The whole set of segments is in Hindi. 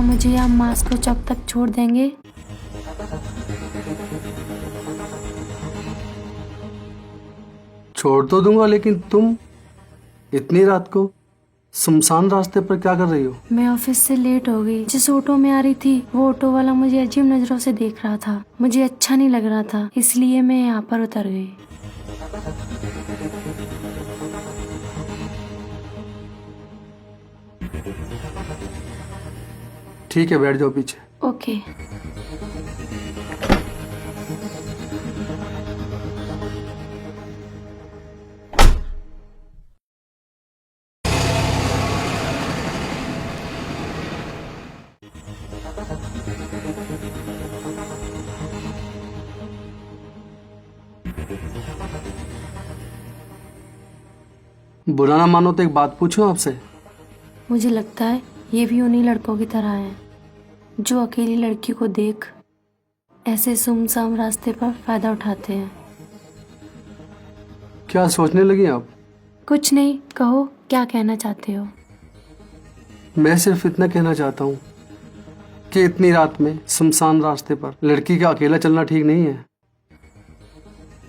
मुझे आप मास्को चौक तक छोड़ देंगे? छोड़ तो दूंगा, लेकिन तुम इतनी रात को सुनसान रास्ते पर क्या कर रही हो? मैं ऑफिस से लेट हो गई। जिस ऑटो में आ रही थी वो ऑटो वाला मुझे अजीब नजरों से देख रहा था। मुझे अच्छा नहीं लग रहा था, इसलिए मैं यहाँ पर उतर गई। ठीक है, बैठ जाओ पीछे। ओके। बुरा ना मानो तो एक बात पूछूं आपसे? मुझे लगता है ये भी उन्हीं लड़कों की तरह है जो अकेली लड़की को देख ऐसे सुमसाम रास्ते पर फायदा उठाते हैं। क्या सोचने लगी आप? कुछ नहीं, कहो क्या कहना चाहते हो। मैं सिर्फ इतना कहना चाहता हूँ कि इतनी रात में सुनसान रास्ते पर लड़की का अकेला चलना ठीक नहीं है।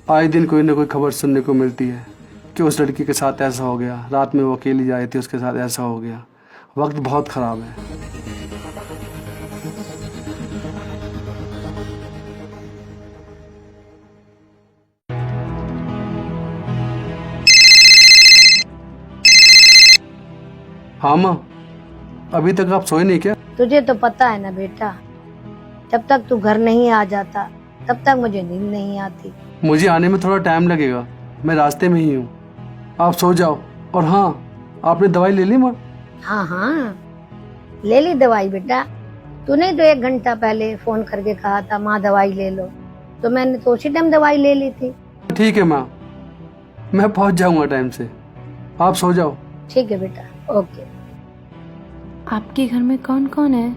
आए दिन कोई ना कोई खबर सुनने को मिलती है कि उस लड़की के साथ ऐसा हो गया, रात में वो अकेली जा रही थी, उसके साथ ऐसा हो गया। वक्त बहुत खराब है। हाँ माँ, अभी तक आप सोए नहीं क्या? तुझे तो पता है ना बेटा, जब तक तू घर नहीं आ जाता तब तक मुझे नींद नहीं आती। मुझे आने में थोड़ा टाइम लगेगा, मैं रास्ते में ही हूँ। आप सो जाओ। और हाँ, आपने दवाई ले ली माँ? हाँ हाँ, ले ली दवाई बेटा। तूने तो 1 घंटा पहले फोन करके कहा था माँ दवाई ले लो, तो मैंने तो उसी टाइम दवाई ले ली थी। ठीक है माँ, मैं पहुँच जाऊँगा टाइम से। आप सो जाओ। ठीक है बेटा, ओके। आपके घर में कौन कौन है?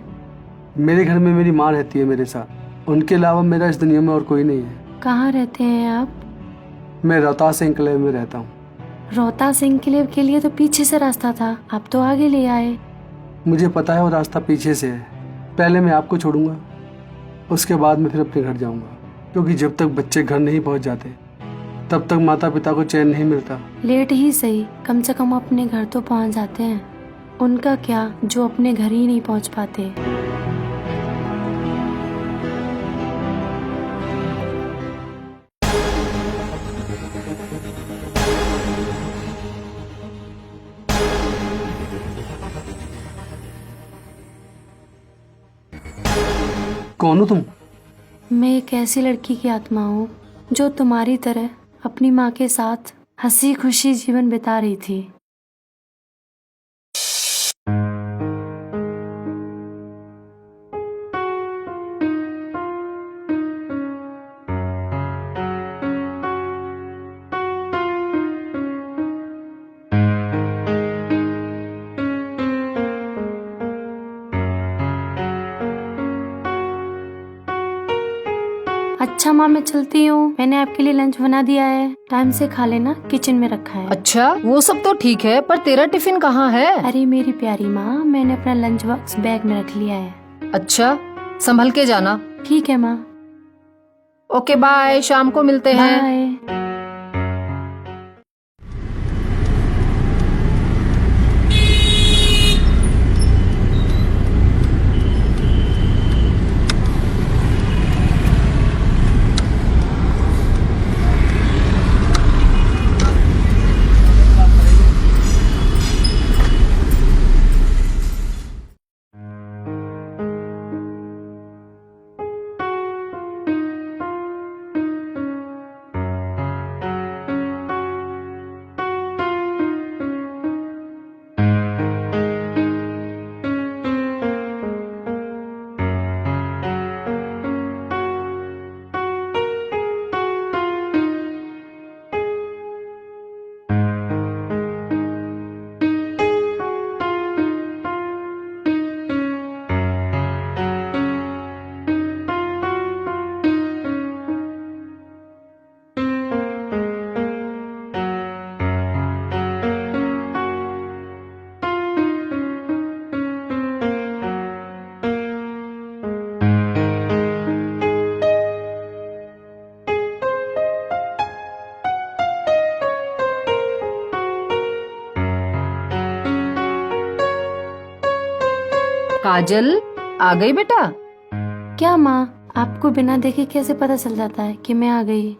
मेरे घर में मेरी माँ रहती है मेरे साथ। उनके अलावा मेरा इस दुनिया में और कोई नहीं है। कहाँ रहते हैं आप? मैं रोहतास एन्क्लेव में रहता हूँ। रोहतास एन्क्लेव के लिए तो पीछे से रास्ता था, आप तो आगे ले आए। मुझे पता है वो रास्ता पीछे से है। पहले मैं आपको छोड़ूंगा, उसके बाद मैं फिर अपने घर जाऊंगा, क्योंकि जब तक बच्चे घर नहीं पहुंच जाते तब तक माता पिता को चैन नहीं मिलता। लेट ही सही, कम से कम अपने घर तो पहुंच जाते हैं। उनका क्या जो अपने घर ही नहीं पहुंच पाते। कौन हो तुम? मैं एक ऐसी लड़की की आत्मा हूँ जो तुम्हारी तरह अपनी माँ के साथ हंसी खुशी जीवन बिता रही थी। अच्छा माँ, मैं चलती हूँ। मैंने आपके लिए लंच बना दिया है, टाइम से खा लेना, किचन में रखा है। अच्छा, वो सब तो ठीक है, पर तेरा टिफिन कहाँ है? अरे मेरी प्यारी माँ, मैंने अपना लंच बॉक्स बैग में रख लिया है। अच्छा, संभल के जाना। ठीक है माँ। ओके बाय, शाम को मिलते हैं। बाय। काजल, आ गई बेटा? क्या माँ, आपको बिना देखे कैसे पता चल जाता है कि मैं आ गई?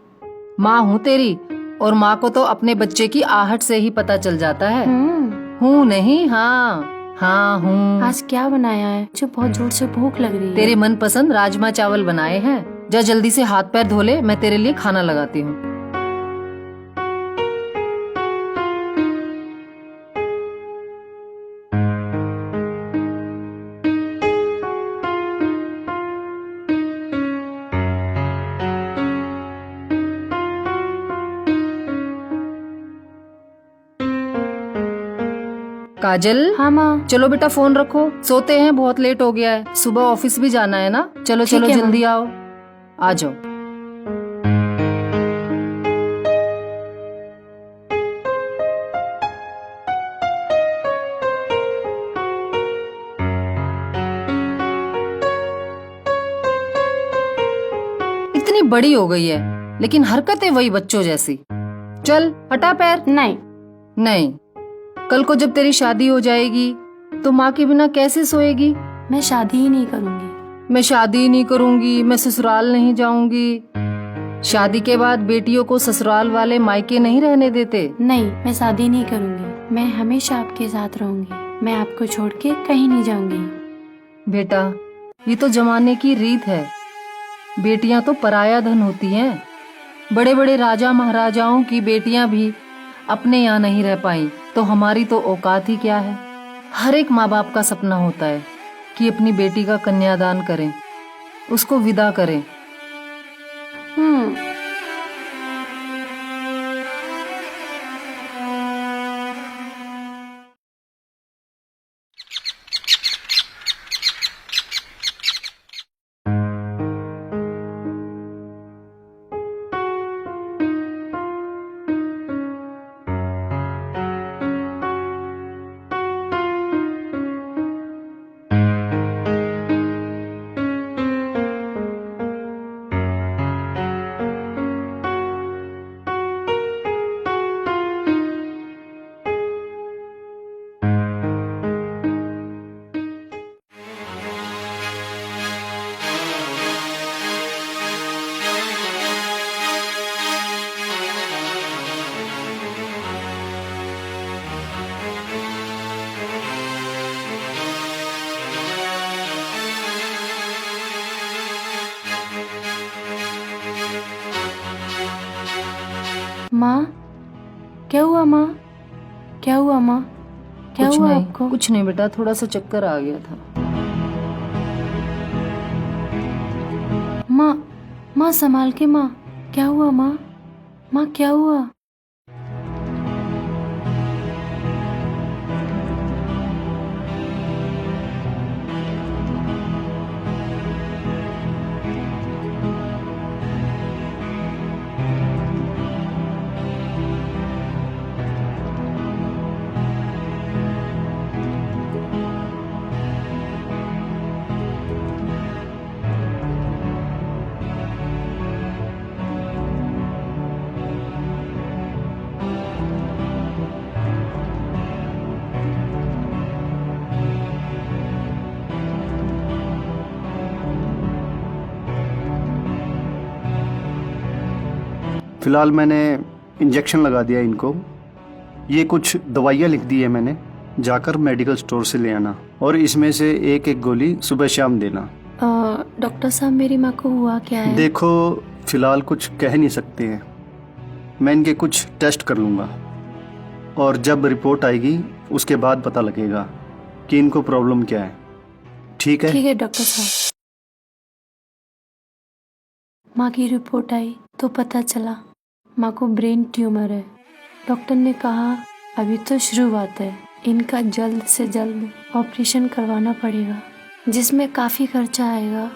माँ हूँ तेरी, और माँ को तो अपने बच्चे की आहट से ही पता चल जाता है। हम्म। हूँ नहीं, हाँ हाँ हूँ। आज क्या बनाया है? मुझे बहुत जोर से भूख लग रही है। तेरे मनपसंद राजमा चावल बनाए हैं। जा जल्दी से हाथ पैर धो ले, मैं तेरे लिए खाना लगाती हूँ। काजल, हाँ माँ। चलो बेटा फोन रखो, सोते हैं, बहुत लेट हो गया है, सुबह ऑफिस भी जाना है ना। चलो ठीक चलो है, जल्दी आओ, आ जाओ। इतनी बड़ी हो गई है, लेकिन हरकतें वही बच्चों जैसी। चल हटा पैर। नहीं। नहीं, कल को जब तेरी शादी हो जाएगी तो माँ के बिना कैसे सोएगी? मैं शादी ही नहीं करूंगी। मैं शादी नहीं करूंगी, मैं ससुराल नहीं जाऊंगी। शादी के बाद बेटियों को ससुराल वाले मायके नहीं रहने देते। नहीं, मैं शादी नहीं करूंगी। मैं हमेशा आपके साथ रहूंगी। मैं आपको छोड़ के कहीं नहीं जाऊंगी। बेटा, ये तो जमाने की रीत है। बेटियां तो पराया धन होती हैं। बड़े बड़े राजा महाराजाओं की बेटियां भी अपने यहाँ नहीं रह पाई, तो हमारी तो औकात ही क्या है। हर एक माँ बाप का सपना होता है कि अपनी बेटी का कन्यादान करें, उसको विदा करें। माँ, क्या हुआ माँ? क्या हुआ माँ? क्या कुछ हुआ नहीं, आपको? कुछ नहीं बेटा, थोड़ा सा चक्कर आ गया था। माँ, माँ संभाल के माँ। क्या हुआ माँ? माँ क्या हुआ? फ़िलहाल मैंने इंजेक्शन लगा दिया इनको। ये कुछ दवाइयाँ लिख दी है मैंने, जाकर मेडिकल स्टोर से ले आना, और इसमें से एक एक गोली सुबह शाम देना। डॉक्टर साहब, मेरी माँ को हुआ क्या है? देखो, फ़िलहाल कुछ कह नहीं सकते हैं। मैं इनके कुछ टेस्ट कर लूँगा, और जब रिपोर्ट आएगी उसके बाद पता लगेगा कि इनको प्रॉब्लम क्या है। ठीक है? ठीक है डॉक्टर साहब। माँ की रिपोर्ट आई तो पता चला माँ को ब्रेन ट्यूमर है। डॉक्टर ने कहा अभी तो शुरुआत है, इनका जल्द से जल्द ऑपरेशन करवाना पड़ेगा, जिसमें काफ़ी खर्चा आएगा,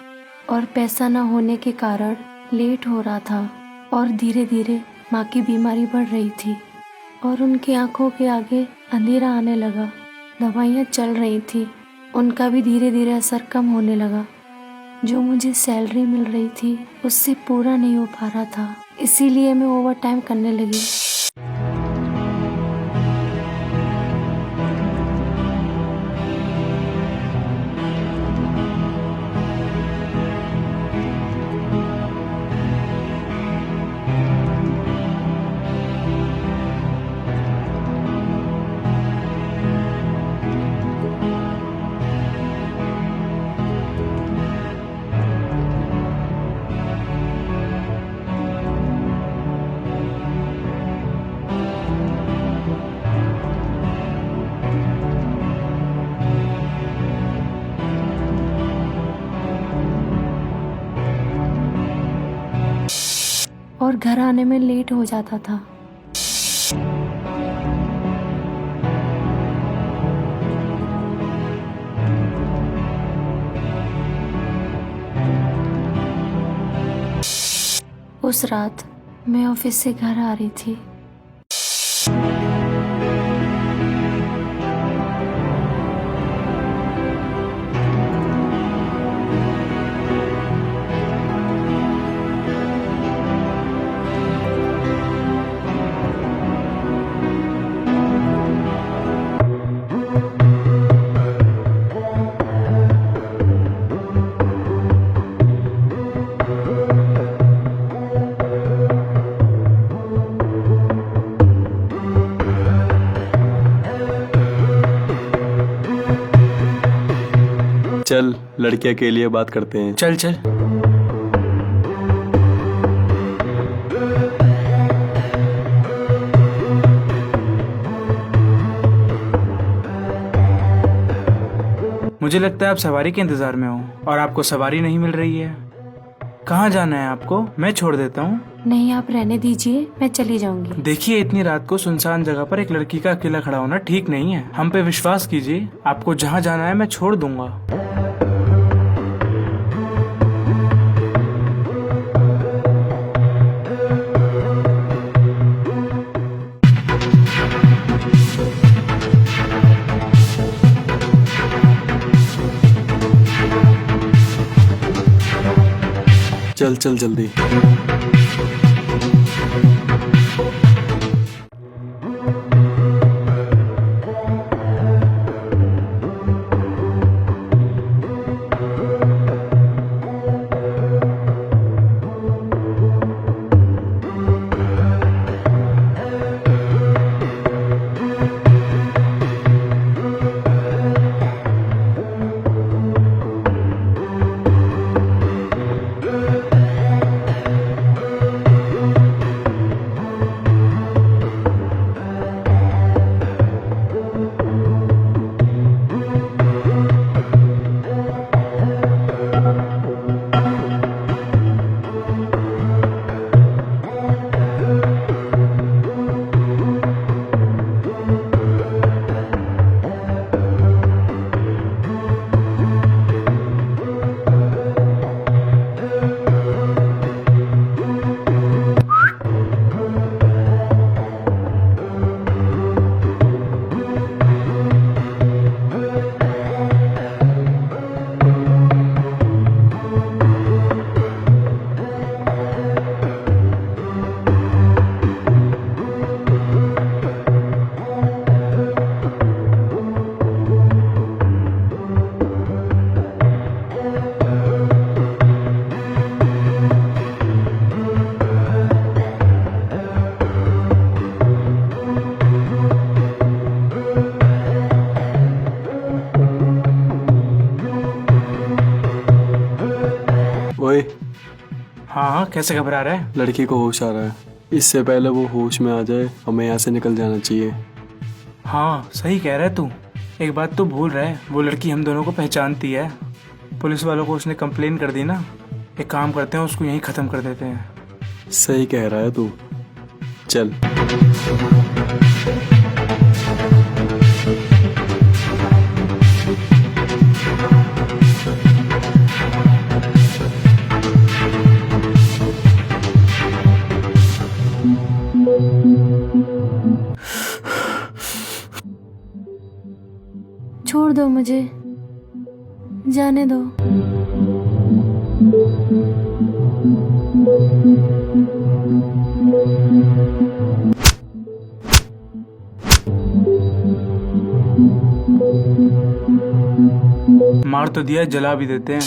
और पैसा ना होने के कारण लेट हो रहा था, और धीरे धीरे माँ की बीमारी बढ़ रही थी, और उनकी आंखों के आगे अंधेरा आने लगा। दवाइयाँ चल रही थी, उनका भी धीरे धीरे असर कम होने लगा। जो मुझे सैलरी मिल रही थी उससे पूरा नहीं हो पा रहा था, इसीलिए मैं ओवर टाइम करने लगी। और घर आने में लेट हो जाता था। उस रात मैं ऑफिस से घर आ रही थी। चल लड़कियां के लिए बात करते हैं। चल चल। मुझे लगता है आप सवारी के इंतजार में हो और आपको सवारी नहीं मिल रही है। कहाँ जाना है आपको? मैं छोड़ देता हूँ। नहीं, आप रहने दीजिए, मैं चली जाऊंगी। देखिए, इतनी रात को सुनसान जगह पर एक लड़की का अकेला खड़ा होना ठीक नहीं है। हम पे विश्वास कीजिए, आपको जहाँ जाना है मैं छोड़ दूंगा। चल चल जल्दी। ओए, हाँ हाँ, कैसे घबरा रहा है? लड़की को होश आ रहा है। इससे पहले वो होश में आ जाए हमें यहाँ से निकल जाना चाहिए। हाँ सही कह रहा है तू। एक बात तो भूल रहा है, वो लड़की हम दोनों को पहचानती है। पुलिस वालों को उसने कंप्लेन कर दी ना। एक काम करते हैं, उसको यहीं ख़त्म कर देते हैं। सही कह रहा है तू। चल। छोड़ दो मुझे, जाने दो। मार तो दिया, जला भी देते हैं।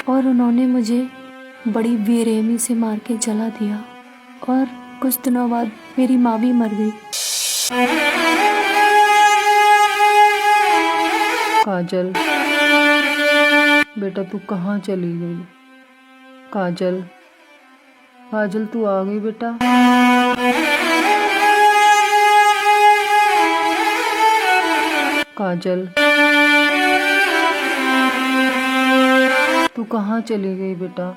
और उन्होंने मुझे बड़ी बेरहमी से मार के जला दिया और कुछ दिनों बाद मेरी माँ भी मर गई। काजल, बेटा तू कहाँ चली गई? काजल, काजल तू आ गई बेटा? काजल। तू कहाँ चली गई बेटा?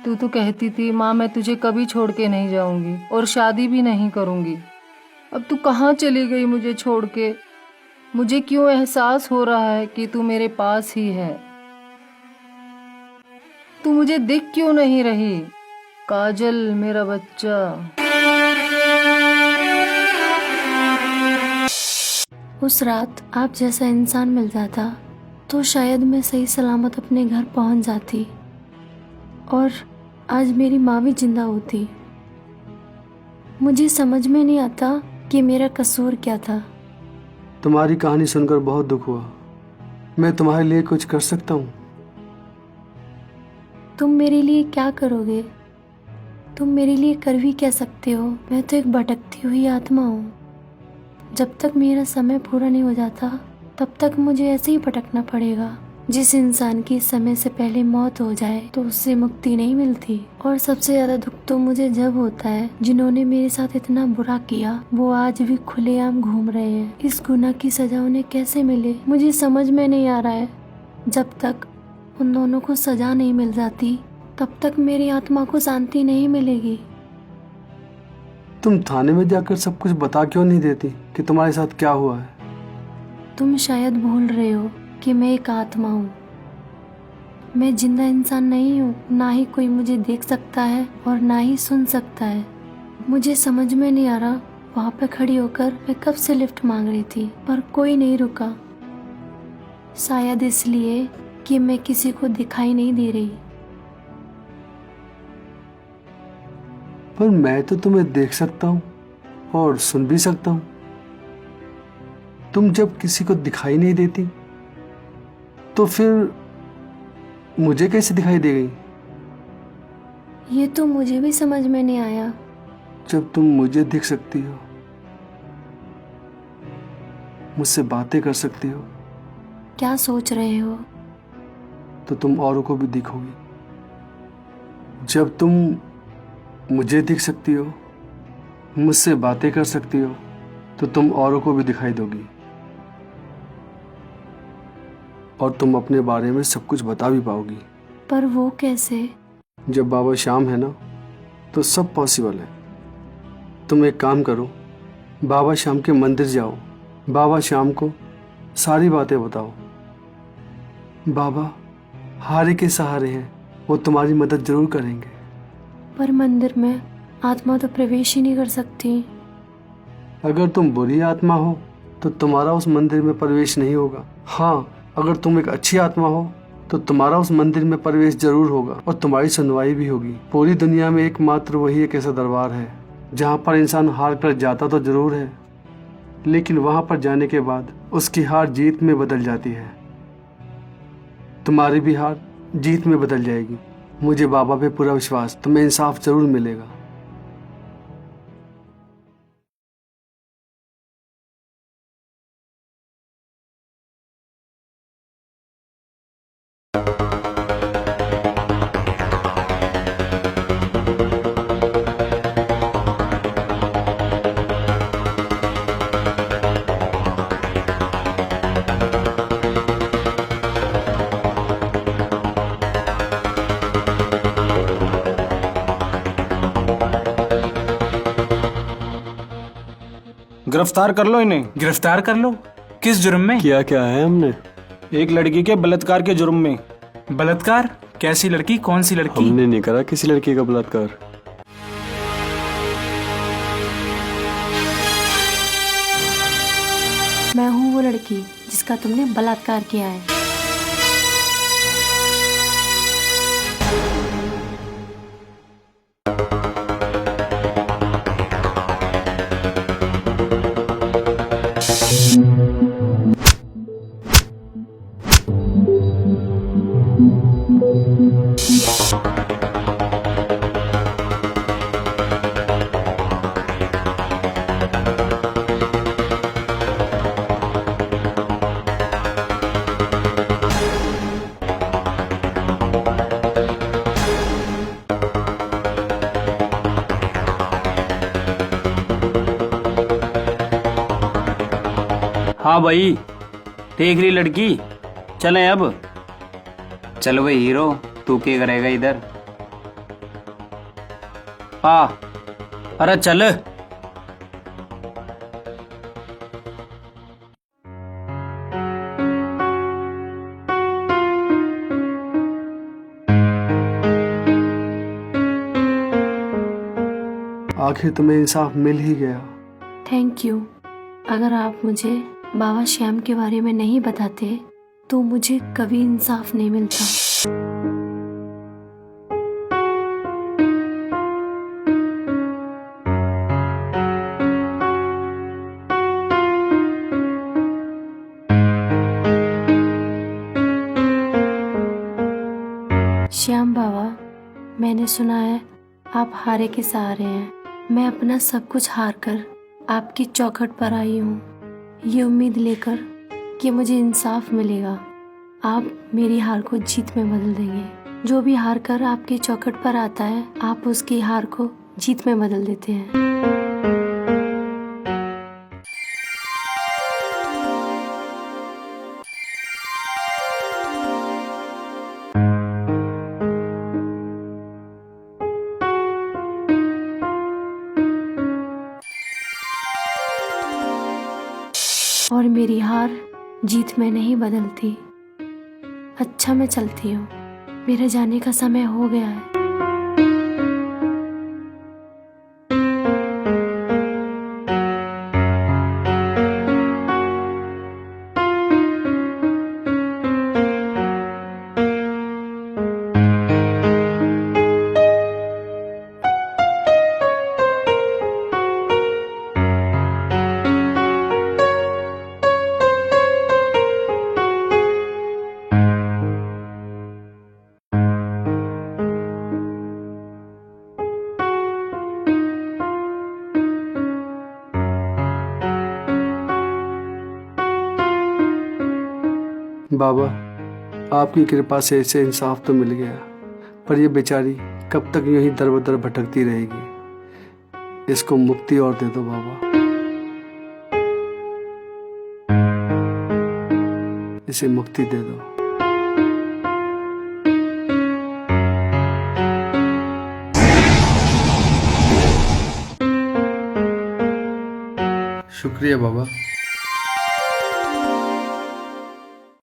तू तो कहती थी माँ मैं तुझे कभी छोड़ के नहीं जाऊंगी और शादी भी नहीं करूंगी। अब तू कहाँ चली गई मुझे छोड़ के? मुझे क्यों एहसास हो रहा है कि तू मेरे पास ही है। तू मुझे दिख क्यों नहीं रही? काजल मेरा बच्चा। उस रात आप जैसा इंसान मिल जाता तो शायद मैं सही सलामत अपने घर पहुंच जाती और आज मेरी माँ भी जिंदा होती। मुझे समझ में नहीं आता कि मेरा कसूर क्या था। तुम्हारी कहानी सुनकर बहुत दुख हुआ। मैं तुम्हारे लिए कुछ कर सकता हूँ? तुम मेरे लिए क्या करोगे? तुम मेरे लिए कर भी क्या सकते हो? मैं तो एक भटकती हुई आत्मा हूँ। जब तक मेरा समय पूरा नहीं हो जाता तब तक मुझे ऐसे ही भटकना पड़ेगा। जिस इंसान की समय से पहले मौत हो जाए तो उससे मुक्ति नहीं मिलती। और सबसे ज्यादा दुख तो मुझे जब होता है जिन्होंने मेरे साथ इतना बुरा किया वो आज भी खुलेआम घूम रहे हैं। इस गुनाह की सजा उन्हें कैसे मिले मुझे समझ में नहीं आ रहा है। जब तक उन दोनों को सजा नहीं मिल जाती तब तक मेरी आत्मा को शांति नहीं मिलेगी। तुम थाने में जाकर सब कुछ बता क्यों नहीं देती कि तुम्हारे साथ क्या हुआ है? तुम शायद भूल रहे हो कि मैं एक आत्मा हूँ। मैं जिंदा इंसान नहीं हूँ। ना ही कोई मुझे देख सकता है और ना ही सुन सकता है। मुझे समझ में नहीं आ रहा वहाँ पे खड़ी होकर मैं कब से लिफ्ट मांग रही थी पर कोई नहीं रुका। शायद इसलिए कि मैं किसी को दिखाई नहीं दे रही। पर मैं तो तुम्हें देख सकता हूँ और सुन भी सकता हूँ। तुम जब किसी को दिखाई नहीं देती तो फिर मुझे कैसे दिखाई दे गई? ये तो मुझे भी समझ में नहीं आया। जब तुम मुझे दिख सकती हो, मुझसे बातें कर सकती हो, क्या सोच रहे हो? तो तुम औरों को भी दिखोगी। जब तुम मुझे दिख सकती हो, मुझसे बातें कर सकती हो, तो तुम औरों को भी दिखाई दोगी और तुम अपने बारे में सब कुछ बता भी पाओगी। पर वो कैसे? जब बाबा श्याम है ना तो सब पॉसिबल है। तुम एक काम करो, बाबा श्याम के मंदिर जाओ, बाबा श्याम को सारी बातें बताओ। बाबा हारे के सहारे हैं, वो तुम्हारी मदद जरूर करेंगे। पर मंदिर में आत्मा तो प्रवेश ही नहीं कर सकती। अगर तुम बुरी आत्मा हो तो तुम्हारा उस मंदिर में प्रवेश नहीं होगा। हाँ, अगर तुम एक अच्छी आत्मा हो तो तुम्हारा उस मंदिर में प्रवेश जरूर होगा और तुम्हारी सुनवाई भी होगी। पूरी दुनिया में एकमात्र वही एक ऐसा दरबार है जहाँ पर इंसान हार कर जाता तो जरूर है, लेकिन वहाँ पर जाने के बाद उसकी हार जीत में बदल जाती है। तुम्हारी भी हार जीत में बदल जाएगी। मुझे बाबा पे पूरा विश्वास, तुम्हें इंसाफ जरूर मिलेगा। गिरफ्तार कर लो इन्हें। गिरफ्तार कर लो? किस जुर्म में? किया क्या है हमने? एक लड़की के बलात्कार के जुर्म में। बलात्कार? कैसी लड़की? कौन सी लड़की? हमने नहीं करा किसी लड़की का बलात्कार। मैं हूँ वो लड़की जिसका तुमने बलात्कार किया है। हाँ भाई, देख रही लड़की, चलें अब। चल भाई हीरो, तू क्या करेगा इधर? आ, अरे चल। आखिर तुम्हें इंसाफ मिल ही गया। Thank you. अगर आप मुझे बाबा श्याम के बारे में नहीं बताते तो मुझे कभी इंसाफ नहीं मिलता। श्याम बाबा, मैंने सुना है आप हारे के सहारे हैं। मैं अपना सब कुछ हार कर आपकी चौखट पर आई हूँ, ये उम्मीद लेकर कि मुझे इंसाफ मिलेगा। आप मेरी हार को जीत में बदल देंगे। जो भी हार कर आपकी चौखट पर आता है, आप उसकी हार को जीत में बदल देते हैं। और मेरी हार जीत में नहीं बदलती। अच्छा, मैं चलती हूँ, मेरे जाने का समय हो गया है। बाबा, आपकी कृपा से इसे इंसाफ तो मिल गया, पर ये बेचारी कब तक यूं ही दर बदर भटकती रहेगी। इसको मुक्ति और दे दो बाबा। इसे मुक्ति दे दो। शुक्रिया बाबा।